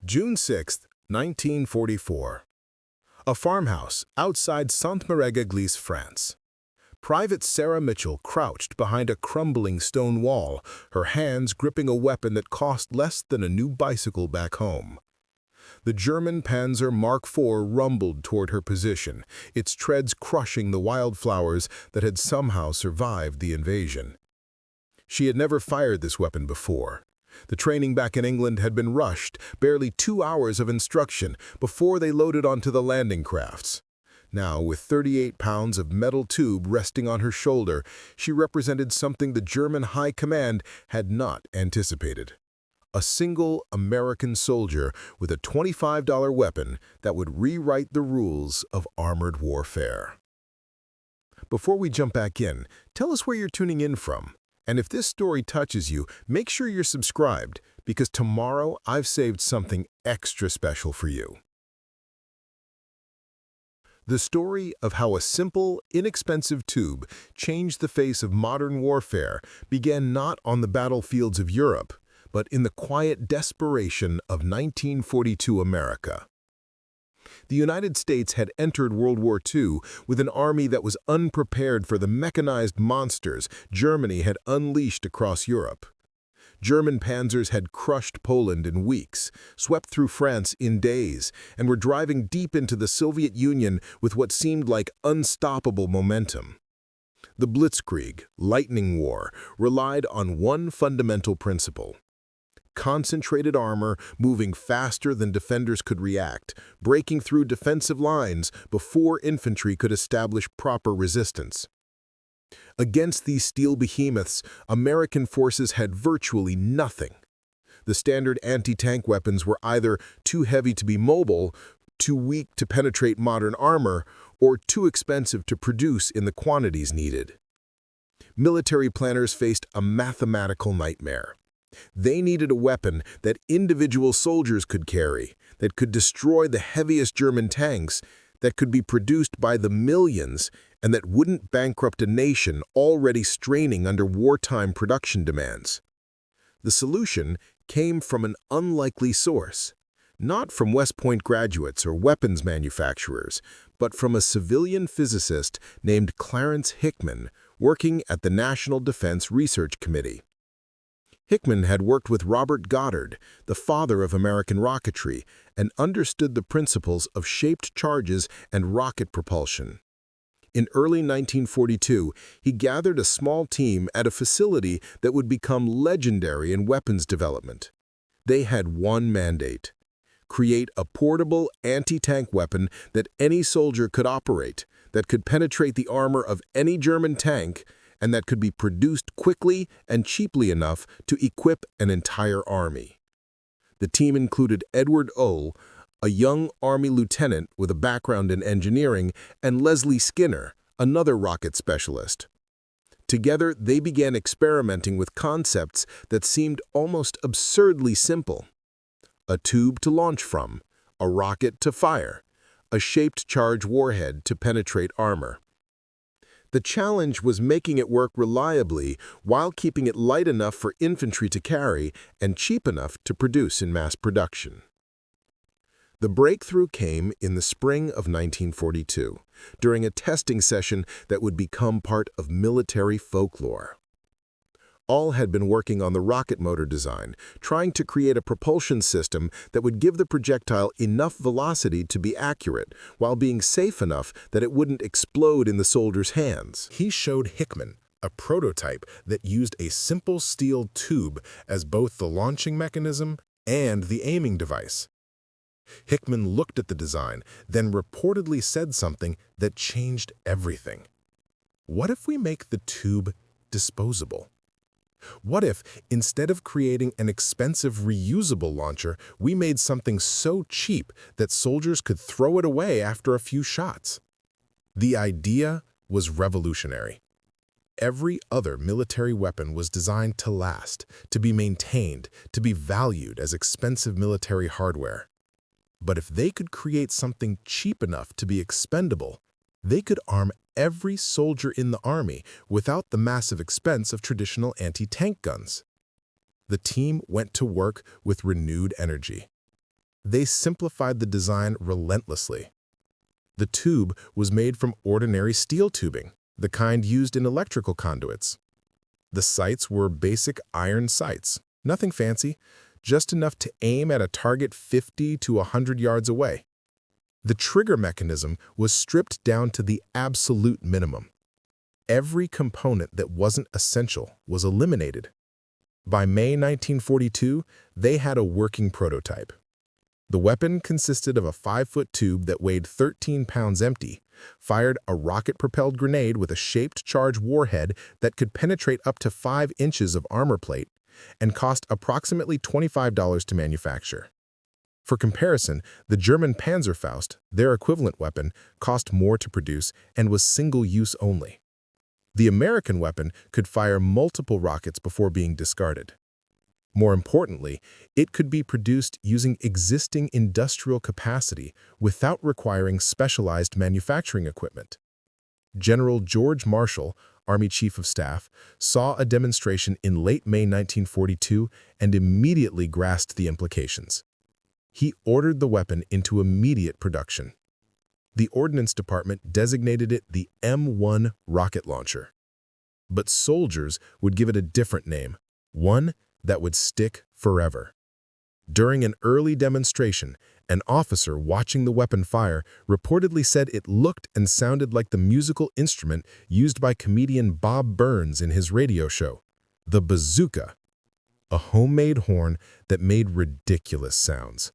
June 6, 1944. A farmhouse outside Sainte-Mère-Église, France. Private Sarah Mitchell crouched behind a crumbling stone wall, her hands gripping a weapon that cost less than a new bicycle back home. The German Panzer Mark IV rumbled toward her position, its treads crushing the wildflowers that had somehow survived the invasion. She had never fired this weapon before. The training back in England had been rushed, barely 2 hours of instruction before they loaded onto the landing crafts. Now, with 38 pounds of metal tube resting on her shoulder, she represented something the German High Command had not anticipated. A single American soldier with a $25 weapon that would rewrite the rules of armored warfare. Before we jump back in, tell us where you're tuning in from. And if this story touches you, make sure you're subscribed, because tomorrow I've saved something extra special for you. The story of how a simple, inexpensive tube changed the face of modern warfare began not on the battlefields of Europe, but in the quiet desperation of 1942 America. The United States had entered World War II with an army that was unprepared for the mechanized monsters Germany had unleashed across Europe. German panzers had crushed Poland in weeks, swept through France in days, and were driving deep into the Soviet Union with what seemed like unstoppable momentum. The Blitzkrieg, lightning war, relied on one fundamental principle: concentrated armor moving faster than defenders could react, breaking through defensive lines before infantry could establish proper resistance. Against these steel behemoths, American forces had virtually nothing. The standard anti-tank weapons were either too heavy to be mobile, too weak to penetrate modern armor, or too expensive to produce in the quantities needed. Military planners faced a mathematical nightmare. They needed a weapon that individual soldiers could carry, that could destroy the heaviest German tanks, that could be produced by the millions, and that wouldn't bankrupt a nation already straining under wartime production demands. The solution came from an unlikely source, not from West Point graduates or weapons manufacturers, but from a civilian physicist named Clarence Hickman, working at the National Defense Research Committee. Hickman had worked with Robert Goddard, the father of American rocketry, and understood the principles of shaped charges and rocket propulsion. In early 1942, he gathered a small team at a facility that would become legendary in weapons development. They had one mandate: create a portable anti-tank weapon that any soldier could operate, that could penetrate the armor of any German tank, and that could be produced quickly and cheaply enough to equip an entire army. The team included Edward O., a young Army lieutenant with a background in engineering, and Leslie Skinner, another rocket specialist. Together, they began experimenting with concepts that seemed almost absurdly simple: a tube to launch from, a rocket to fire, a shaped charge warhead to penetrate armor. The challenge was making it work reliably while keeping it light enough for infantry to carry and cheap enough to produce in mass production. The breakthrough came in the spring of 1942, during a testing session that would become part of military folklore. All had been working on the rocket motor design, trying to create a propulsion system that would give the projectile enough velocity to be accurate, while being safe enough that it wouldn't explode in the soldier's hands. He showed Hickman a prototype that used a simple steel tube as both the launching mechanism and the aiming device. Hickman looked at the design, then reportedly said something that changed everything. What if we make the tube disposable? What if, instead of creating an expensive reusable launcher, we made something so cheap that soldiers could throw it away after a few shots? The idea was revolutionary. Every other military weapon was designed to last, to be maintained, to be valued as expensive military hardware. But if they could create something cheap enough to be expendable, they could arm every soldier in the army without the massive expense of traditional anti-tank guns. The team went to work with renewed energy. They simplified the design relentlessly. The tube was made from ordinary steel tubing, the kind used in electrical conduits. The sights were basic iron sights, nothing fancy, just enough to aim at a target 50 to 100 yards away. The trigger mechanism was stripped down to the absolute minimum. Every component that wasn't essential was eliminated. By May 1942, they had a working prototype. The weapon consisted of a 5-foot tube that weighed 13 pounds empty, fired a rocket-propelled grenade with a shaped charge warhead that could penetrate up to 5 inches of armor plate, and cost approximately $25 to manufacture. For comparison, the German Panzerfaust, their equivalent weapon, cost more to produce and was single-use only. The American weapon could fire multiple rockets before being discarded. More importantly, it could be produced using existing industrial capacity without requiring specialized manufacturing equipment. General George Marshall, Army Chief of Staff, saw a demonstration in late May 1942 and immediately grasped the implications. He ordered the weapon into immediate production. The Ordnance Department designated it the M1 rocket launcher. But soldiers would give it a different name, one that would stick forever. During an early demonstration, an officer watching the weapon fire reportedly said it looked and sounded like the musical instrument used by comedian Bob Burns in his radio show, the Bazooka, a homemade horn that made ridiculous sounds.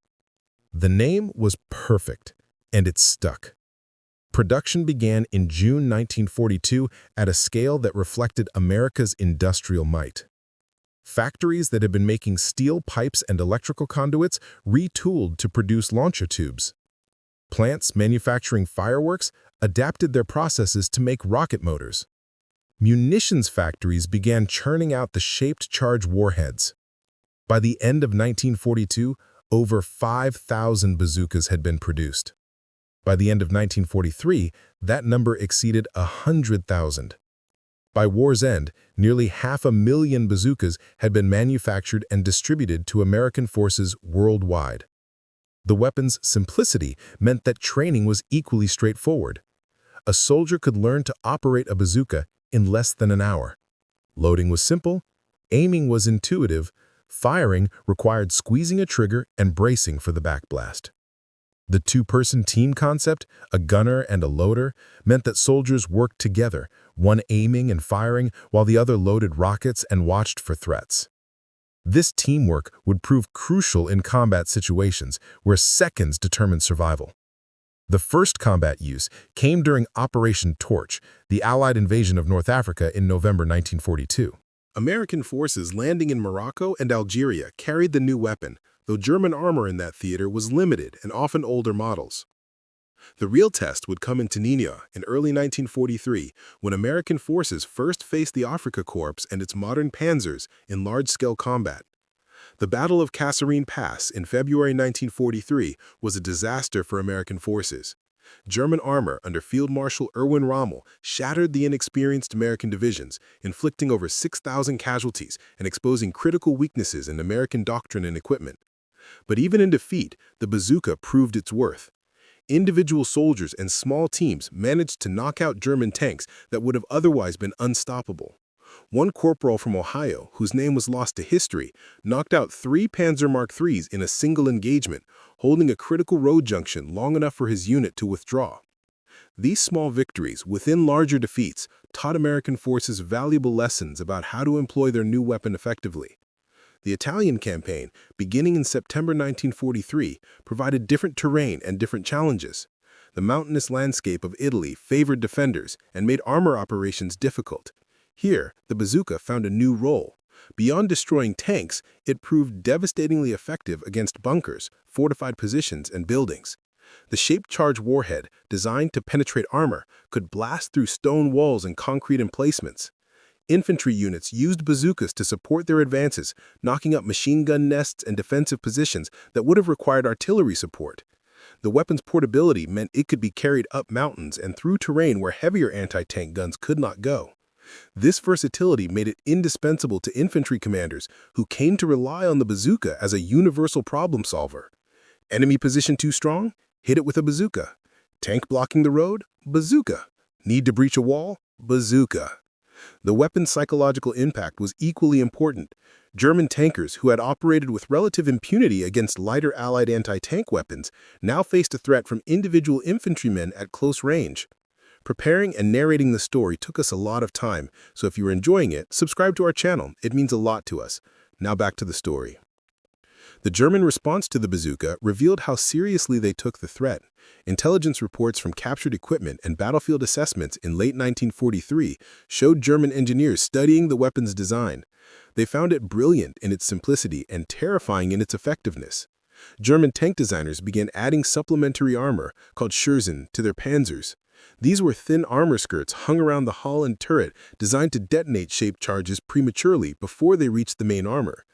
The name was perfect, and it stuck. Production began in June 1942 at a scale that reflected America's industrial might. Factories that had been making steel pipes and electrical conduits retooled to produce launcher tubes. Plants manufacturing fireworks adapted their processes to make rocket motors. Munitions factories began churning out the shaped charge warheads. By the end of 1942, over 5,000 bazookas had been produced. By the end of 1943, that number exceeded 100,000. By war's end, nearly 500,000 bazookas had been manufactured and distributed to American forces worldwide. The weapon's simplicity meant that training was equally straightforward. A soldier could learn to operate a bazooka in less than an hour. Loading was simple, aiming was intuitive, firing required squeezing a trigger and bracing for the backblast. The two-person team concept, a gunner and a loader, meant that soldiers worked together, one aiming and firing while the other loaded rockets and watched for threats. This teamwork would prove crucial in combat situations where seconds determined survival. The first combat use came during Operation Torch, the Allied invasion of North Africa in November 1942. American forces landing in Morocco and Algeria carried the new weapon, though German armor in that theater was limited and often older models. The real test would come in Tunisia in early 1943 when American forces first faced the Afrika Korps and its modern panzers in large-scale combat. The Battle of Kasserine Pass in February 1943 was a disaster for American forces. German armor under Field Marshal Erwin Rommel shattered the inexperienced American divisions, inflicting over 6,000 casualties and exposing critical weaknesses in American doctrine and equipment. But even in defeat, the bazooka proved its worth. Individual soldiers and small teams managed to knock out German tanks that would have otherwise been unstoppable. One corporal from Ohio, whose name was lost to history, knocked out 3 Panzer Mark IIIs in a single engagement, holding a critical road junction long enough for his unit to withdraw. These small victories, within larger defeats, taught American forces valuable lessons about how to employ their new weapon effectively. The Italian campaign, beginning in September 1943, provided different terrain and different challenges. The mountainous landscape of Italy favored defenders and made armor operations difficult. Here, the bazooka found a new role. Beyond destroying tanks, it proved devastatingly effective against bunkers, fortified positions, and buildings. The shaped charge warhead, designed to penetrate armor, could blast through stone walls and concrete emplacements. Infantry units used bazookas to support their advances, knocking up machine gun nests and defensive positions that would have required artillery support. The weapon's portability meant it could be carried up mountains and through terrain where heavier anti-tank guns could not go. This versatility made it indispensable to infantry commanders who came to rely on the bazooka as a universal problem solver. Enemy position too strong? Hit it with a bazooka. Tank blocking the road? Bazooka. Need to breach a wall? Bazooka. The weapon's psychological impact was equally important. German tankers, who had operated with relative impunity against lighter Allied anti-tank weapons, now faced a threat from individual infantrymen at close range. Preparing and narrating the story took us a lot of time, so if you are enjoying it, subscribe to our channel. It means a lot to us. Now back to the story. The German response to the bazooka revealed how seriously they took the threat. Intelligence reports from captured equipment and battlefield assessments in late 1943 showed German engineers studying the weapon's design. They found it brilliant in its simplicity and terrifying in its effectiveness. German tank designers began adding supplementary armor, called Schürzen, to their panzers. These were thin armor skirts hung around the hull and turret designed to detonate shaped charges prematurely before they reached the main armor.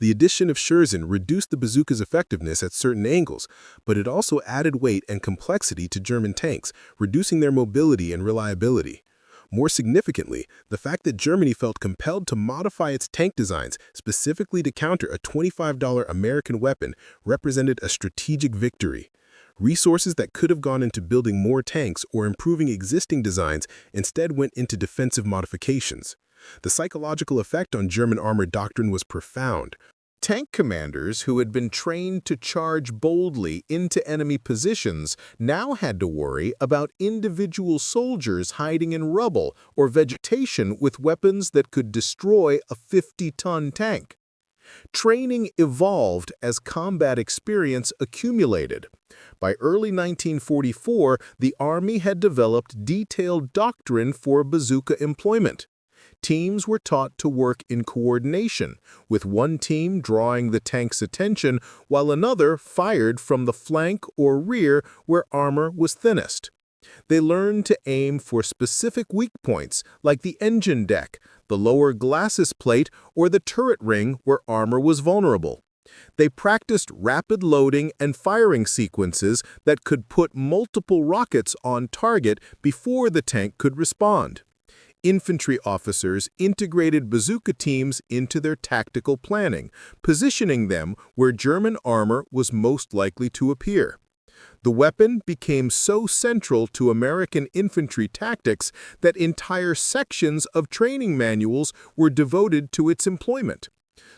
The addition of Schürzen reduced the bazooka's effectiveness at certain angles, but it also added weight and complexity to German tanks, reducing their mobility and reliability. More significantly, the fact that Germany felt compelled to modify its tank designs specifically to counter a $25 American weapon represented a strategic victory. Resources that could have gone into building more tanks or improving existing designs instead went into defensive modifications. The psychological effect on German armor doctrine was profound. Tank commanders who had been trained to charge boldly into enemy positions now had to worry about individual soldiers hiding in rubble or vegetation with weapons that could destroy a 50-ton tank. Training evolved as combat experience accumulated. By early 1944, the Army had developed detailed doctrine for bazooka employment. Teams were taught to work in coordination, with one team drawing the tank's attention while another fired from the flank or rear where armor was thinnest. They learned to aim for specific weak points like the engine deck, the lower glacis plate, or the turret ring where armor was vulnerable. They practiced rapid loading and firing sequences that could put multiple rockets on target before the tank could respond. Infantry officers integrated bazooka teams into their tactical planning, positioning them where German armor was most likely to appear. The weapon became so central to American infantry tactics that entire sections of training manuals were devoted to its employment.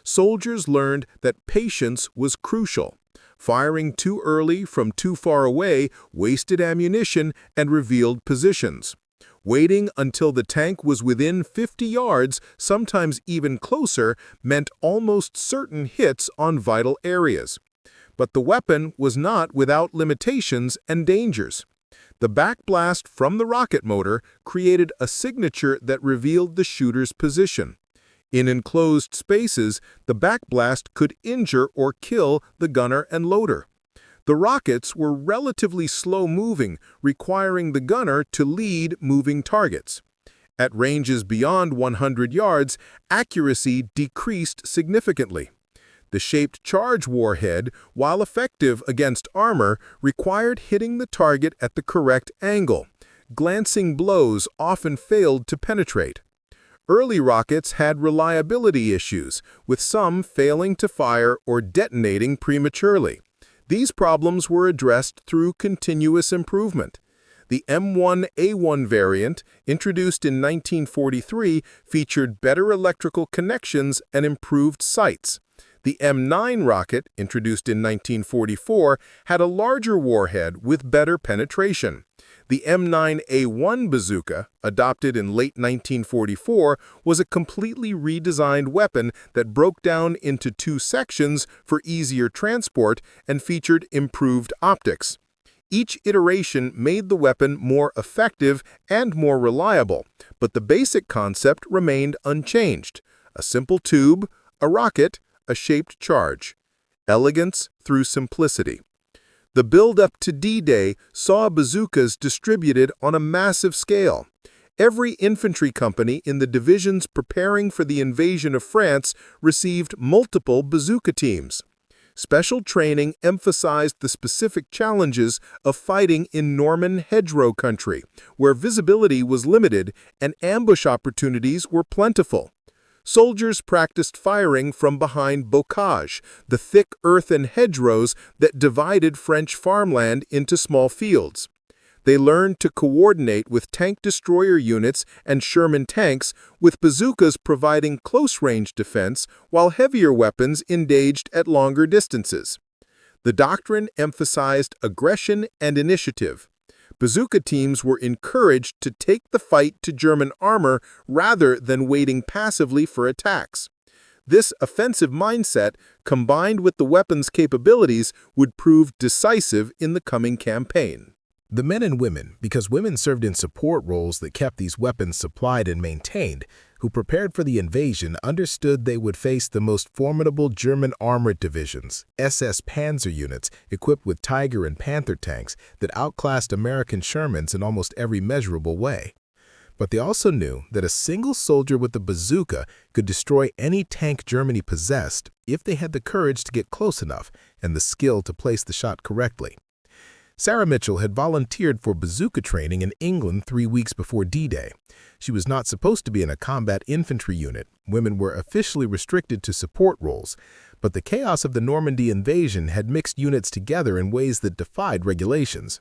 Soldiers learned that patience was crucial. Firing too early from too far away wasted ammunition and revealed positions. Waiting until the tank was within 50 yards, sometimes even closer, meant almost certain hits on vital areas. But the weapon was not without limitations and dangers. The backblast from the rocket motor created a signature that revealed the shooter's position. In enclosed spaces, the backblast could injure or kill the gunner and loader. The rockets were relatively slow-moving, requiring the gunner to lead moving targets. At ranges beyond 100 yards, accuracy decreased significantly. The shaped charge warhead, while effective against armor, required hitting the target at the correct angle. Glancing blows often failed to penetrate. Early rockets had reliability issues, with some failing to fire or detonating prematurely. These problems were addressed through continuous improvement. The M1A1 variant, introduced in 1943, featured better electrical connections and improved sights. The M9 rocket, introduced in 1944, had a larger warhead with better penetration. The M9A1 bazooka, adopted in late 1944, was a completely redesigned weapon that broke down into two sections for easier transport and featured improved optics. Each iteration made the weapon more effective and more reliable, but the basic concept remained unchanged: a simple tube, a rocket, a shaped charge. Elegance through simplicity. The build-up to D-Day saw bazookas distributed on a massive scale. Every infantry company in the divisions preparing for the invasion of France received multiple bazooka teams. Special training emphasized the specific challenges of fighting in Norman hedgerow country, where visibility was limited and ambush opportunities were plentiful. Soldiers practiced firing from behind bocage, the thick earthen hedgerows that divided French farmland into small fields. They learned to coordinate with tank destroyer units and Sherman tanks, with bazookas providing close-range defense while heavier weapons engaged at longer distances. The doctrine emphasized aggression and initiative. Bazooka teams were encouraged to take the fight to German armor rather than waiting passively for attacks. This offensive mindset, combined with the weapon's capabilities, would prove decisive in the coming campaign. The men and women, because women served in support roles that kept these weapons supplied and maintained, who prepared for the invasion, understood they would face the most formidable German armored divisions, SS Panzer units equipped with Tiger and Panther tanks that outclassed American Shermans in almost every measurable way. But they also knew that a single soldier with a bazooka could destroy any tank Germany possessed if they had the courage to get close enough and the skill to place the shot correctly. Sarah Mitchell had volunteered for bazooka training in England 3 weeks before D-Day. She was not supposed to be in a combat infantry unit. Women were officially restricted to support roles, but the chaos of the Normandy invasion had mixed units together in ways that defied regulations.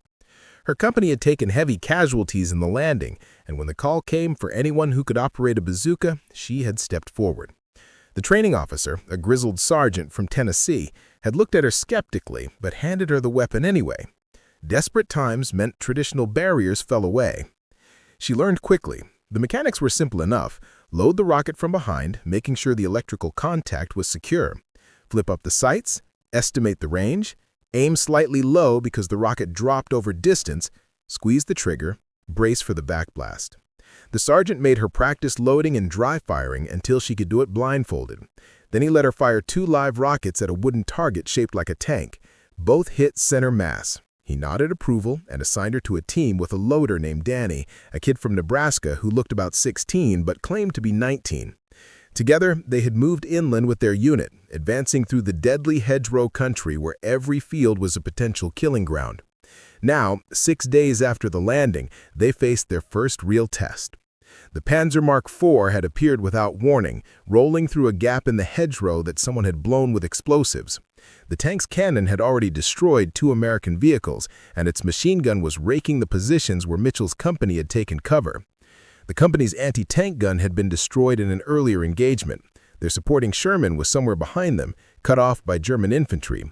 Her company had taken heavy casualties in the landing, and when the call came for anyone who could operate a bazooka, she had stepped forward. The training officer, a grizzled sergeant from Tennessee, had looked at her skeptically but handed her the weapon anyway. Desperate times meant traditional barriers fell away. She learned quickly. The mechanics were simple enough. Load the rocket from behind, making sure the electrical contact was secure. Flip up the sights, estimate the range, aim slightly low because the rocket dropped over distance, squeeze the trigger, brace for the backblast. The sergeant made her practice loading and dry firing until she could do it blindfolded. Then he let her fire 2 live rockets at a wooden target shaped like a tank. Both hit center mass. He nodded approval and assigned her to a team with a loader named Danny, a kid from Nebraska who looked about 16 but claimed to be 19. Together, they had moved inland with their unit, advancing through the deadly hedgerow country where every field was a potential killing ground. Now, 6 days after the landing, they faced their first real test. The Panzer Mark IV had appeared without warning, rolling through a gap in the hedgerow that someone had blown with explosives. The tank's cannon had already destroyed 2 American vehicles, and its machine gun was raking the positions where Mitchell's company had taken cover. The company's anti-tank gun had been destroyed in an earlier engagement. Their supporting Sherman was somewhere behind them, cut off by German infantry.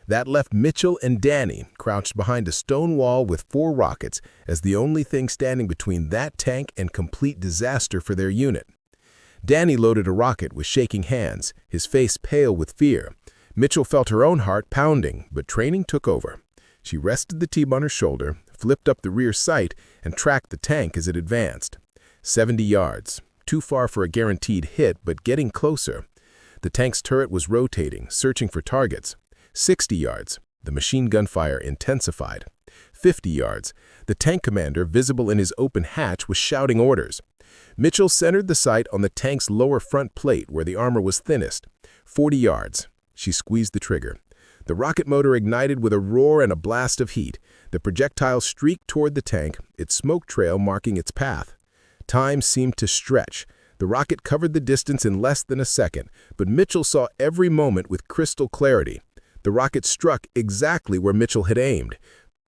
That left Mitchell and Danny crouched behind a stone wall with 4 rockets as the only thing standing between that tank and complete disaster for their unit. Danny loaded a rocket with shaking hands, his face pale with fear. Mitchell felt her own heart pounding, but training took over. She rested the tube on her shoulder, flipped up the rear sight, and tracked the tank as it advanced. 70 yards. Too far for a guaranteed hit, but getting closer. The tank's turret was rotating, searching for targets. 60 yards. The machine gun fire intensified. 50 yards. The tank commander, visible in his open hatch, was shouting orders. Mitchell centered the sight on the tank's lower front plate where the armor was thinnest. 40 yards. She squeezed the trigger. The rocket motor ignited with a roar and a blast of heat. The projectile streaked toward the tank, its smoke trail marking its path. Time seemed to stretch. The rocket covered the distance in less than a second, but Mitchell saw every moment with crystal clarity. The rocket struck exactly where Mitchell had aimed.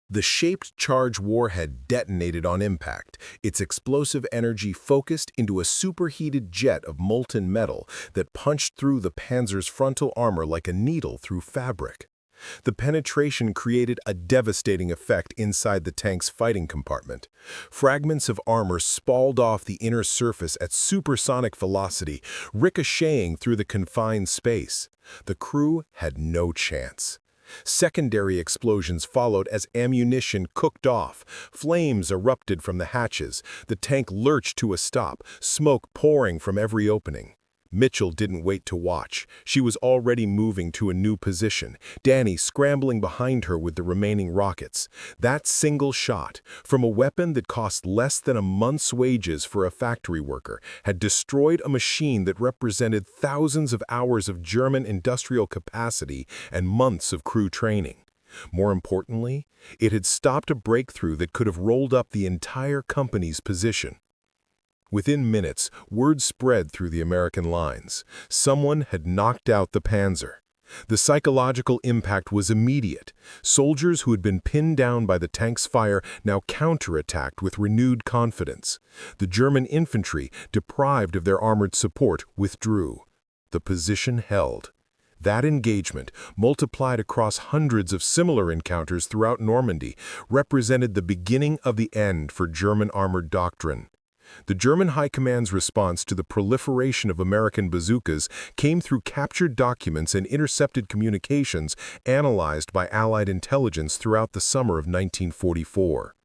The shaped charge warhead detonated on impact, its explosive energy focused into a superheated jet of molten metal that punched through the Panzer's frontal armor like a needle through fabric. The penetration created a devastating effect inside the tank's fighting compartment. Fragments of armor spalled off the inner surface at supersonic velocity, ricocheting through the confined space. The crew had no chance. Secondary explosions followed as ammunition cooked off. Flames erupted from the hatches. The tank lurched to a stop, smoke pouring from every opening. Mitchell didn't wait to watch. She was already moving to a new position, Danny scrambling behind her with the remaining rockets. That single shot, from a weapon that cost less than a month's wages for a factory worker, had destroyed a machine that represented thousands of hours of German industrial capacity and months of crew training. More importantly, it had stopped a breakthrough that could have rolled up the entire company's position. Within minutes, word spread through the American lines. Someone had knocked out the Panzer. The psychological impact was immediate. Soldiers who had been pinned down by the tank's fire now counterattacked with renewed confidence. The German infantry, deprived of their armored support, withdrew. The position held. That engagement, multiplied across hundreds of similar encounters throughout Normandy, represented the beginning of the end for German armored doctrine. The German High Command's response to the proliferation of American bazookas came through captured documents and intercepted communications analyzed by Allied intelligence throughout the summer of 1944.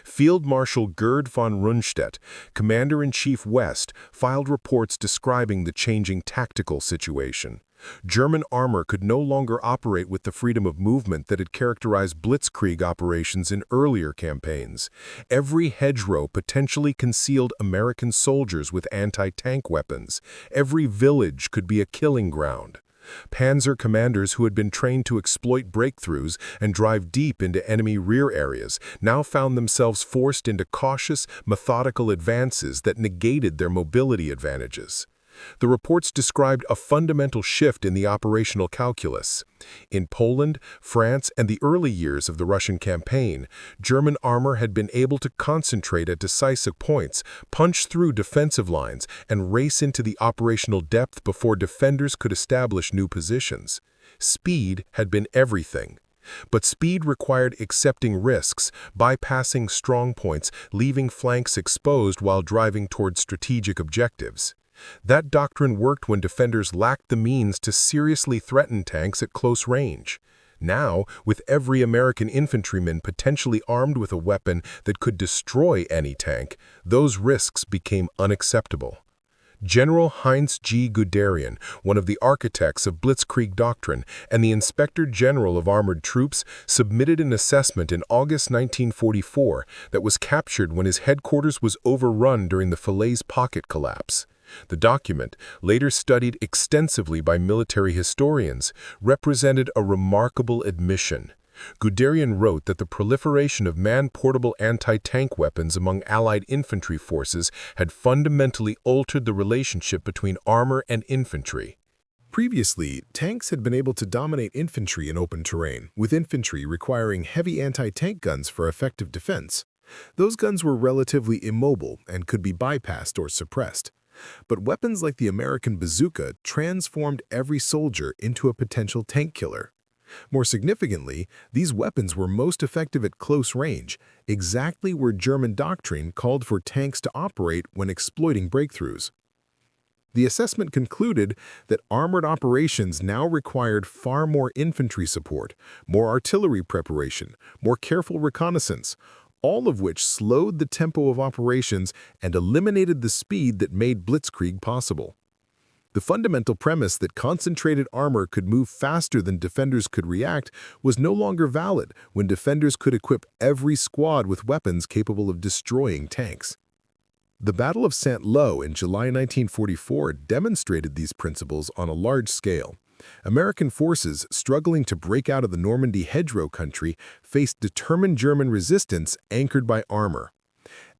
Field Marshal Gerd von Rundstedt, Commander-in-Chief West, filed reports describing the changing tactical situation. German armor could no longer operate with the freedom of movement that had characterized Blitzkrieg operations in earlier campaigns. Every hedgerow potentially concealed American soldiers with anti-tank weapons. Every village could be a killing ground. Panzer commanders who had been trained to exploit breakthroughs and drive deep into enemy rear areas now found themselves forced into cautious, methodical advances that negated their mobility advantages. The reports described a fundamental shift in the operational calculus. In Poland, France, and the early years of the Russian campaign, German armor had been able to concentrate at decisive points, punch through defensive lines, and race into the operational depth before defenders could establish new positions. Speed had been everything. But speed required accepting risks, bypassing strong points, leaving flanks exposed while driving toward strategic objectives. That doctrine worked when defenders lacked the means to seriously threaten tanks at close range. Now, with every American infantryman potentially armed with a weapon that could destroy any tank, those risks became unacceptable. General Heinz G. Guderian, one of the architects of Blitzkrieg doctrine and the Inspector General of Armored Troops, submitted an assessment in August 1944 that was captured when his headquarters was overrun during the Falaise Pocket collapse. The document, later studied extensively by military historians, represented a remarkable admission. Guderian wrote that the proliferation of man-portable anti-tank weapons among Allied infantry forces had fundamentally altered the relationship between armor and infantry. Previously, tanks had been able to dominate infantry in open terrain, with infantry requiring heavy anti-tank guns for effective defense. Those guns were relatively immobile and could be bypassed or suppressed. But weapons like the American bazooka transformed every soldier into a potential tank killer. More significantly, these weapons were most effective at close range, exactly where German doctrine called for tanks to operate when exploiting breakthroughs. The assessment concluded that armored operations now required far more infantry support, more artillery preparation, more careful reconnaissance, all of which slowed the tempo of operations and eliminated the speed that made Blitzkrieg possible. The fundamental premise that concentrated armor could move faster than defenders could react was no longer valid when defenders could equip every squad with weapons capable of destroying tanks. The Battle of Saint-Lô in July 1944 demonstrated these principles on a large scale. American forces, struggling to break out of the Normandy hedgerow country, faced determined German resistance anchored by armor.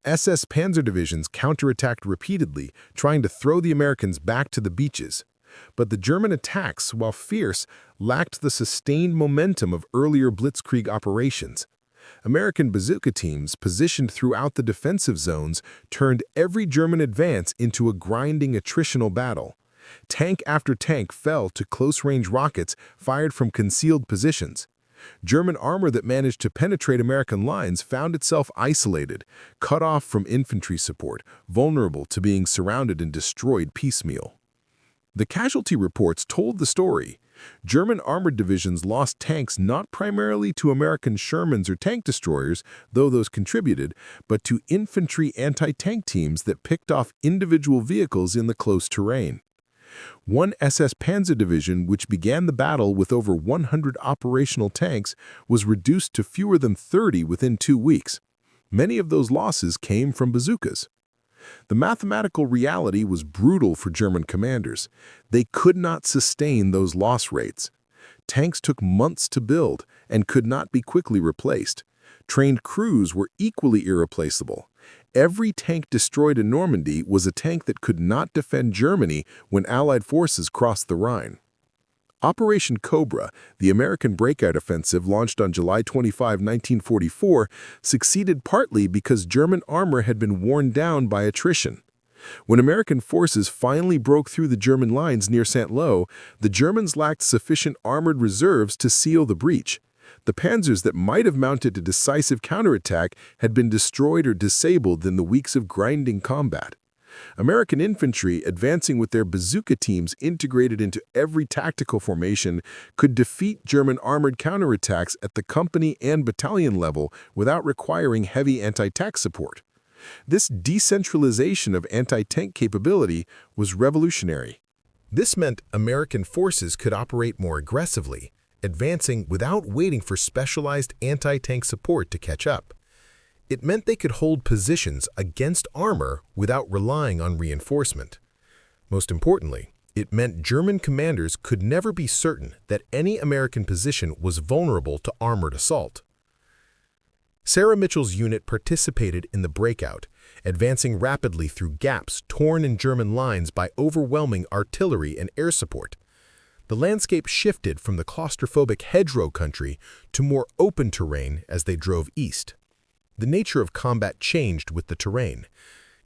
SS Panzer divisions counterattacked repeatedly, trying to throw the Americans back to the beaches. But the German attacks, while fierce, lacked the sustained momentum of earlier Blitzkrieg operations. American bazooka teams, positioned throughout the defensive zones, turned every German advance into a grinding attritional battle. Tank after tank fell to close-range rockets fired from concealed positions. German armor that managed to penetrate American lines found itself isolated, cut off from infantry support, vulnerable to being surrounded and destroyed piecemeal. The casualty reports told the story. German armored divisions lost tanks not primarily to American Shermans or tank destroyers, though those contributed, but to infantry anti-tank teams that picked off individual vehicles in the close terrain. One SS Panzer division, which began the battle with over 100 operational tanks, was reduced to fewer than 30 within 2 weeks. Many of those losses came from bazookas. The mathematical reality was brutal for German commanders. They could not sustain those loss rates. Tanks took months to build and could not be quickly replaced. Trained crews were equally irreplaceable. Every tank destroyed in Normandy was a tank that could not defend Germany when Allied forces crossed the Rhine. Operation Cobra, the American breakout offensive launched on July 25, 1944, succeeded partly because German armor had been worn down by attrition. When American forces finally broke through the German lines near Saint-Lô, the Germans lacked sufficient armored reserves to seal the breach. The panzers that might have mounted a decisive counterattack had been destroyed or disabled in the weeks of grinding combat. American infantry, advancing with their bazooka teams integrated into every tactical formation, could defeat German armored counterattacks at the company and battalion level without requiring heavy anti-tank support. This decentralization of anti-tank capability was revolutionary. This meant American forces could operate more aggressively, advancing without waiting for specialized anti-tank support to catch up. It meant they could hold positions against armor without relying on reinforcement. Most importantly, it meant German commanders could never be certain that any American position was vulnerable to armored assault. Sarah Mitchell's unit participated in the breakout, advancing rapidly through gaps torn in German lines by overwhelming artillery and air support. The landscape shifted from the claustrophobic hedgerow country to more open terrain as they drove east. The nature of combat changed with the terrain.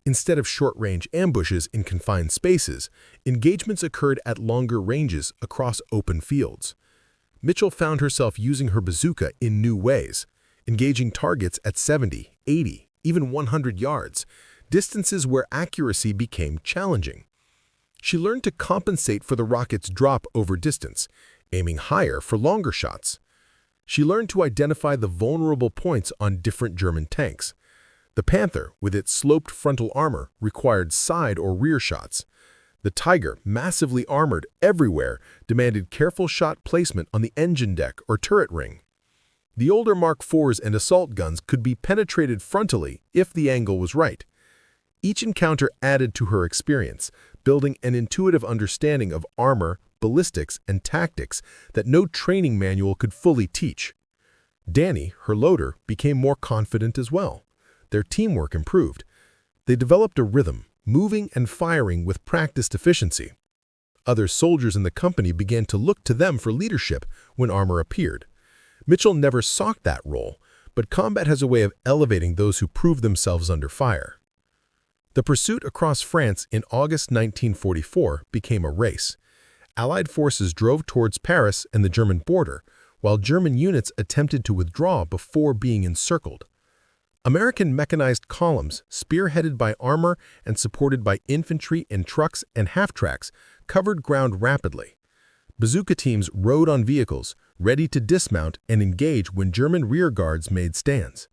Instead of short-range ambushes in confined spaces, engagements occurred at longer ranges across open fields. Mitchell found herself using her bazooka in new ways, engaging targets at 70, 80, even 100 yards, distances where accuracy became challenging. She learned to compensate for the rocket's drop over distance, aiming higher for longer shots. She learned to identify the vulnerable points on different German tanks. The Panther, with its sloped frontal armor, required side or rear shots. The Tiger, massively armored everywhere, demanded careful shot placement on the engine deck or turret ring. The older Mark IVs and assault guns could be penetrated frontally if the angle was right. Each encounter added to her experience, building an intuitive understanding of armor, ballistics, and tactics that no training manual could fully teach. Danny, her loader, became more confident as well. Their teamwork improved. They developed a rhythm, moving and firing with practiced efficiency. Other soldiers in the company began to look to them for leadership when armor appeared. Mitchell never sought that role, but combat has a way of elevating those who prove themselves under fire. The pursuit across France in August 1944 became a race. Allied forces drove towards Paris and the German border, while German units attempted to withdraw before being encircled. American mechanized columns, spearheaded by armor and supported by infantry in trucks and half-tracks, covered ground rapidly. Bazooka teams rode on vehicles, ready to dismount and engage when German rearguards made stands.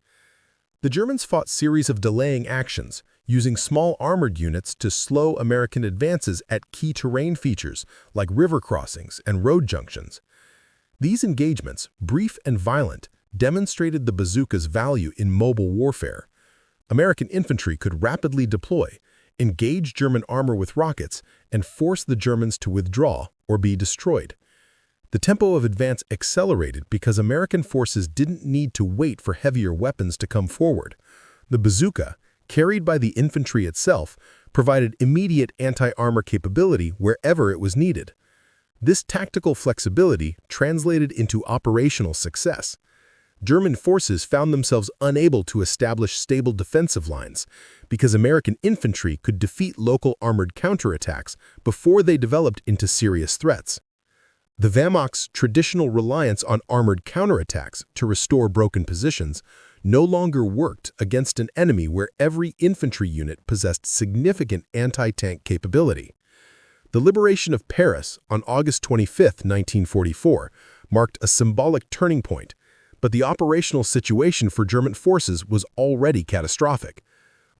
The Germans fought series of delaying actions, using small armored units to slow American advances at key terrain features like river crossings and road junctions. These engagements, brief and violent, demonstrated the bazooka's value in mobile warfare. American infantry could rapidly deploy, engage German armor with rockets, and force the Germans to withdraw or be destroyed. The tempo of advance accelerated because American forces didn't need to wait for heavier weapons to come forward. The bazooka, carried by the infantry itself, provided immediate anti-armor capability wherever it was needed. This tactical flexibility translated into operational success. German forces found themselves unable to establish stable defensive lines because American infantry could defeat local armored counterattacks before they developed into serious threats. The Wehrmacht's traditional reliance on armored counterattacks to restore broken positions no longer worked against an enemy where every infantry unit possessed significant anti-tank capability. The liberation of Paris on August 25, 1944, marked a symbolic turning point, but the operational situation for German forces was already catastrophic.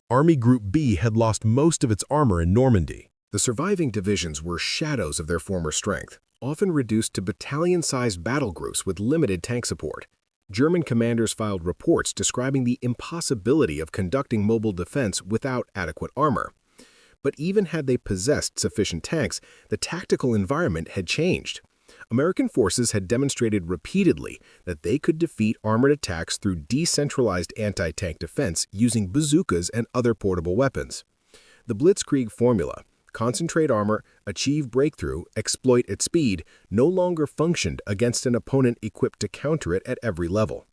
Army Group B had lost most of its armor in Normandy. The surviving divisions were shadows of their former strength, often reduced to battalion-sized battle groups with limited tank support. German commanders filed reports describing the impossibility of conducting mobile defense without adequate armor. But even had they possessed sufficient tanks, the tactical environment had changed. American forces had demonstrated repeatedly that they could defeat armored attacks through decentralized anti-tank defense using bazookas and other portable weapons. The Blitzkrieg formula, concentrate armor, achieve breakthrough, exploit its speed, no longer functioned against an opponent equipped to counter it at every level.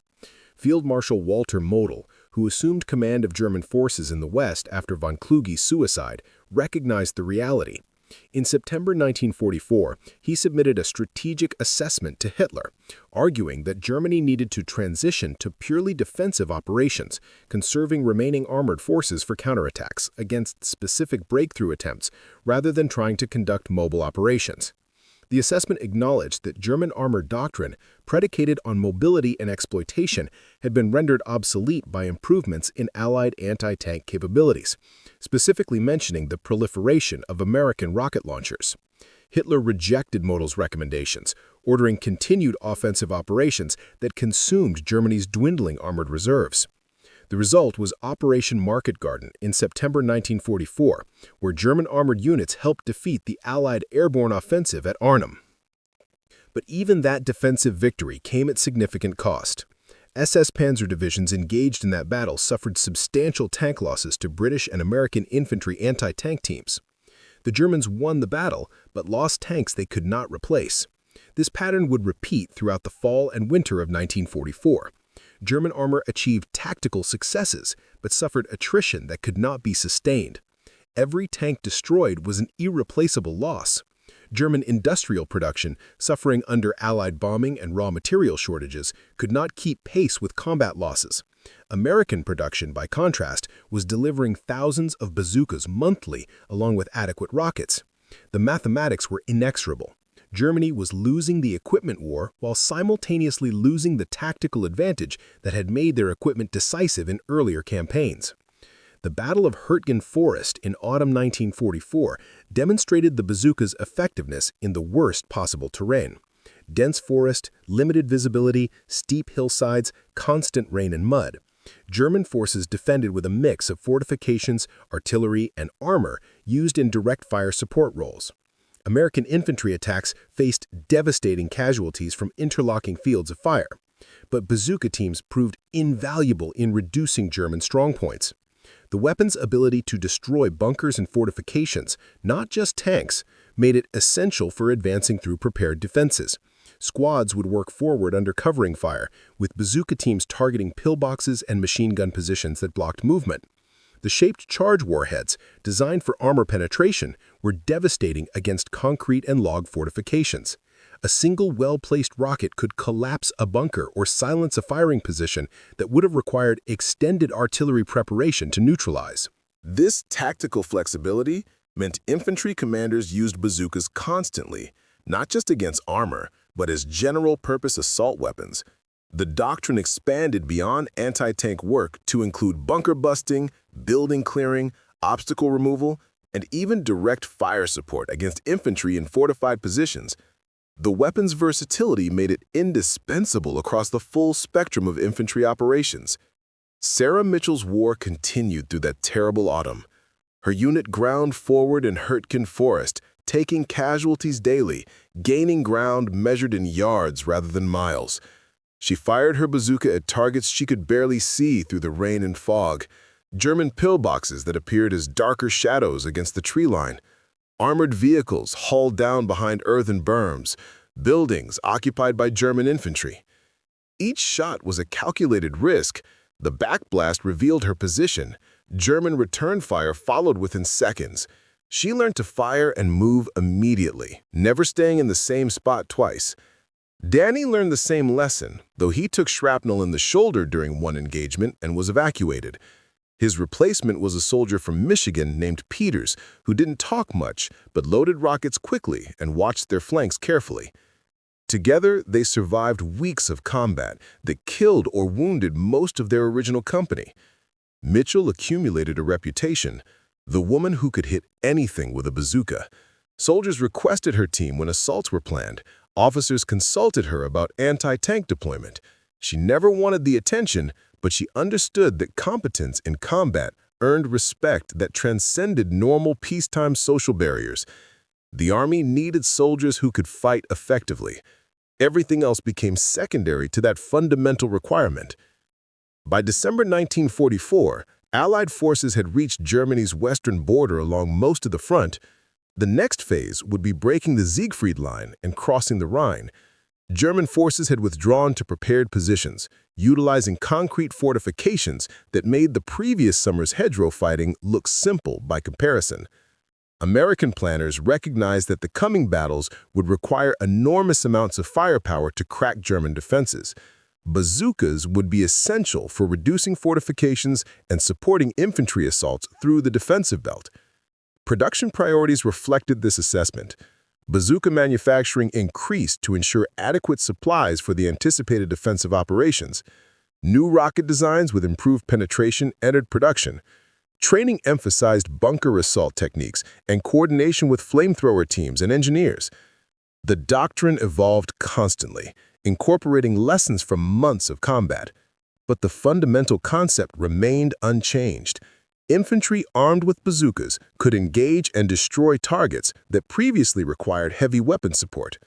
Field Marshal Walter Model, who assumed command of German forces in the West after von Kluge's suicide, recognized the reality. In September 1944, he submitted a strategic assessment to Hitler, arguing that Germany needed to transition to purely defensive operations, conserving remaining armored forces for counterattacks against specific breakthrough attempts rather than trying to conduct mobile operations. The assessment acknowledged that German armored doctrine, predicated on mobility and exploitation, had been rendered obsolete by improvements in Allied anti-tank capabilities, specifically mentioning the proliferation of American rocket launchers. Hitler rejected Model's recommendations, ordering continued offensive operations that consumed Germany's dwindling armored reserves. The result was Operation Market Garden in September 1944, where German armored units helped defeat the Allied airborne offensive at Arnhem. But even that defensive victory came at significant cost. SS Panzer divisions engaged in that battle suffered substantial tank losses to British and American infantry anti-tank teams. The Germans won the battle, but lost tanks they could not replace. This pattern would repeat throughout the fall and winter of 1944. German armor achieved tactical successes, but suffered attrition that could not be sustained. Every tank destroyed was an irreplaceable loss. German industrial production, suffering under Allied bombing and raw material shortages, could not keep pace with combat losses. American production, by contrast, was delivering thousands of bazookas monthly along with adequate rockets. The mathematics were inexorable. Germany was losing the equipment war while simultaneously losing the tactical advantage that had made their equipment decisive in earlier campaigns. The Battle of Hurtgen Forest in autumn 1944 demonstrated the bazooka's effectiveness in the worst possible terrain. Dense forest, limited visibility, steep hillsides, constant rain and mud. German forces defended with a mix of fortifications, artillery, and armor used in direct fire support roles. American infantry attacks faced devastating casualties from interlocking fields of fire, but bazooka teams proved invaluable in reducing German strongpoints. The weapon's ability to destroy bunkers and fortifications, not just tanks, made it essential for advancing through prepared defenses. Squads would work forward under covering fire, with bazooka teams targeting pillboxes and machine gun positions that blocked movement. The shaped charge warheads, designed for armor penetration, were devastating against concrete and log fortifications. A single well-placed rocket could collapse a bunker or silence a firing position that would have required extended artillery preparation to neutralize. This tactical flexibility meant infantry commanders used bazookas constantly, not just against armor, but as general-purpose assault weapons. The doctrine expanded beyond anti-tank work to include bunker busting, building clearing, obstacle removal, and even direct fire support against infantry in fortified positions. The weapon's versatility made it indispensable across the full spectrum of infantry operations. Sarah Mitchell's war continued through that terrible autumn. Her unit ground forward in Hurtgen Forest, taking casualties daily, gaining ground measured in yards rather than miles. She fired her bazooka at targets she could barely see through the rain and fog, German pillboxes that appeared as darker shadows against the tree line, armored vehicles hauled down behind earthen berms, buildings occupied by German infantry. Each shot was a calculated risk. The backblast revealed her position. German return fire followed within seconds. She learned to fire and move immediately, never staying in the same spot twice. Danny learned the same lesson, though he took shrapnel in the shoulder during one engagement and was evacuated. His replacement was a soldier from Michigan named Peters, who didn't talk much, but loaded rockets quickly and watched their flanks carefully. Together, they survived weeks of combat that killed or wounded most of their original company. Mitchell accumulated a reputation, the woman who could hit anything with a bazooka. Soldiers requested her team when assaults were planned. Officers consulted her about anti-tank deployment. She never wanted the attention, but she understood that competence in combat earned respect that transcended normal peacetime social barriers. The army needed soldiers who could fight effectively. Everything else became secondary to that fundamental requirement. By December 1944, Allied forces had reached Germany's western border along most of the front. The next phase would be breaking the Siegfried Line and crossing the Rhine. German forces had withdrawn to prepared positions, utilizing concrete fortifications that made the previous summer's hedgerow fighting look simple by comparison. American planners recognized that the coming battles would require enormous amounts of firepower to crack German defenses. Bazookas would be essential for reducing fortifications and supporting infantry assaults through the defensive belt. Production priorities reflected this assessment. Bazooka manufacturing increased to ensure adequate supplies for the anticipated defensive operations. New rocket designs with improved penetration entered production. Training emphasized bunker assault techniques and coordination with flamethrower teams and engineers. The doctrine evolved constantly, incorporating lessons from months of combat. But the fundamental concept remained unchanged. Infantry armed with bazookas could engage and destroy targets that previously required heavy weapon support.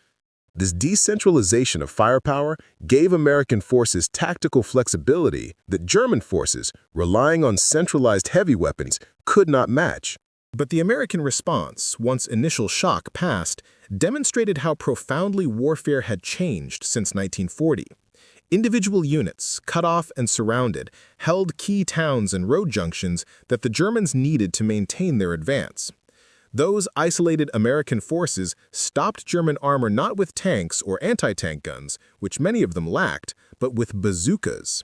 This decentralization of firepower gave American forces tactical flexibility that German forces, relying on centralized heavy weapons, could not match. But the American response, once initial shock passed, demonstrated how profoundly warfare had changed since 1940. Individual units, cut off and surrounded, held key towns and road junctions that the Germans needed to maintain their advance. Those isolated American forces stopped German armor not with tanks or anti-tank guns, which many of them lacked, but with bazookas.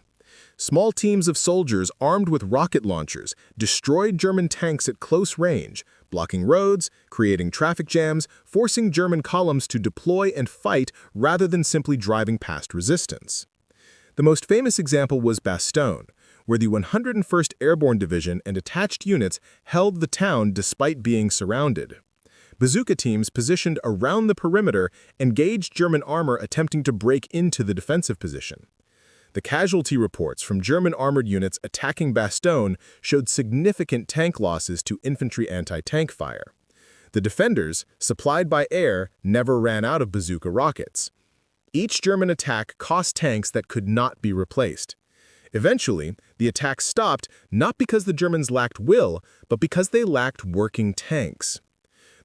Small teams of soldiers armed with rocket launchers destroyed German tanks at close range, blocking roads, creating traffic jams, forcing German columns to deploy and fight rather than simply driving past resistance. The most famous example was Bastogne, where the 101st Airborne Division and attached units held the town despite being surrounded. Bazooka teams positioned around the perimeter engaged German armor attempting to break into the defensive position. The casualty reports from German armored units attacking Bastogne showed significant tank losses to infantry anti-tank fire. The defenders, supplied by air, never ran out of bazooka rockets. Each German attack cost tanks that could not be replaced. Eventually, the attack stopped not because the Germans lacked will, but because they lacked working tanks.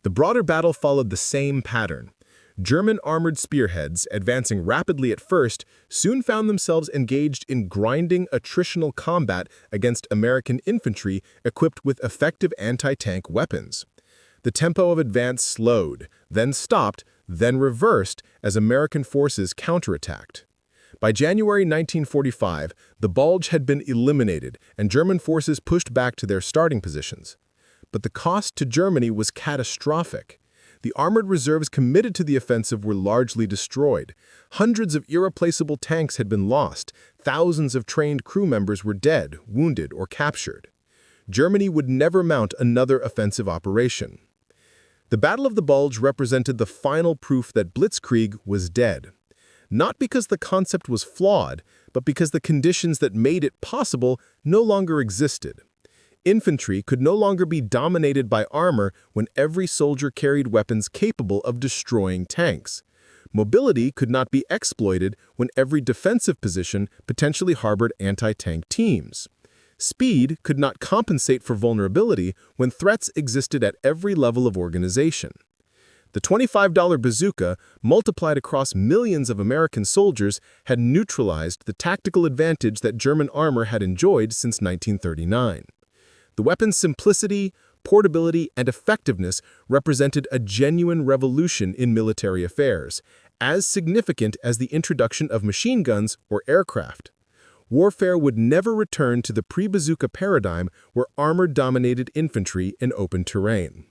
The broader battle followed the same pattern. German armored spearheads, advancing rapidly at first, soon found themselves engaged in grinding attritional combat against American infantry equipped with effective anti-tank weapons. The tempo of advance slowed, then stopped, then reversed as American forces counterattacked. By January 1945, the Bulge had been eliminated and German forces pushed back to their starting positions. But the cost to Germany was catastrophic. The armored reserves committed to the offensive were largely destroyed. Hundreds of irreplaceable tanks had been lost. Thousands of trained crew members were dead, wounded, or captured. Germany would never mount another offensive operation. The Battle of the Bulge represented the final proof that Blitzkrieg was dead. Not because the concept was flawed, but because the conditions that made it possible no longer existed. Infantry could no longer be dominated by armor when every soldier carried weapons capable of destroying tanks. Mobility could not be exploited when every defensive position potentially harbored anti-tank teams. Speed could not compensate for vulnerability when threats existed at every level of organization. The $25 bazooka, multiplied across millions of American soldiers, had neutralized the tactical advantage that German armor had enjoyed since 1939. The weapon's simplicity, portability, and effectiveness represented a genuine revolution in military affairs, as significant as the introduction of machine guns or aircraft. Warfare would never return to the pre-bazooka paradigm where armor dominated infantry in open terrain.